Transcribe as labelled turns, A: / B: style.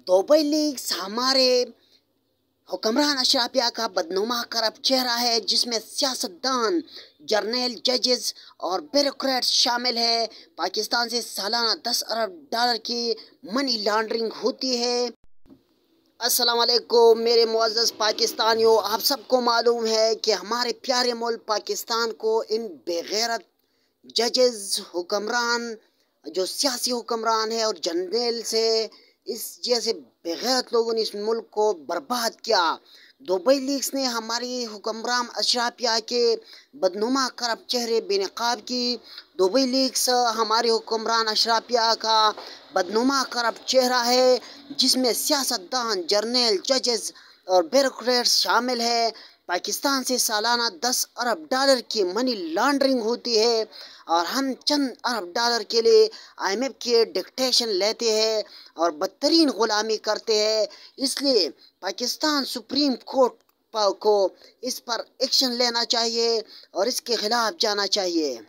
A: Dubai leagues हमारे हुक्मरान अशराफिया का बदनुमा करप्ट चेहरा है, जिसमें सियासतदान, जर्नल, जजेस और ब्यूरोक्रेट्स शामिल है। पाकिस्तान से सालाना 10 अरब डॉलर की मनी लॉन्ड्रिंग होती है। अस्सलाम वालेकुम मेरे मुअज़्ज़ज़ पाकिस्तानियों, आप सबको मालूम है कि हमारे प्यारे मुल्क पाकिस्तान को इन बेगैरत जजेस, हुक्मरान, जो सियासी हुक्मरान है और जर्नल से, इस जैसे बेगैरत लोगों ने इस मुल्क को बर्बाद किया। दुबई लीग्स ने हमारी हुक्मरान अशराफिया के बदनुमा करप्ट चेहरे बेनकाब की। दुबई लीग्स हमारे हुक्मरान अशराफिया का बदनुमा करप्ट चेहरा है, जिसमें सियासतदान, जर्नल, जजेस और ब्यूरोक्रेट्स शामिल है। पाकिस्तान से सालाना 10 अरब डॉलर की मनी लॉन्ड्रिंग होती है और हम चंद अरब डॉलर के लिए IMF के डिक्टेशन लेते हैं और बदतरीन ग़ुलामी करते हैं। इसलिए पाकिस्तान सुप्रीम कोर्ट को इस पर एक्शन लेना चाहिए और इसके खिलाफ जाना चाहिए।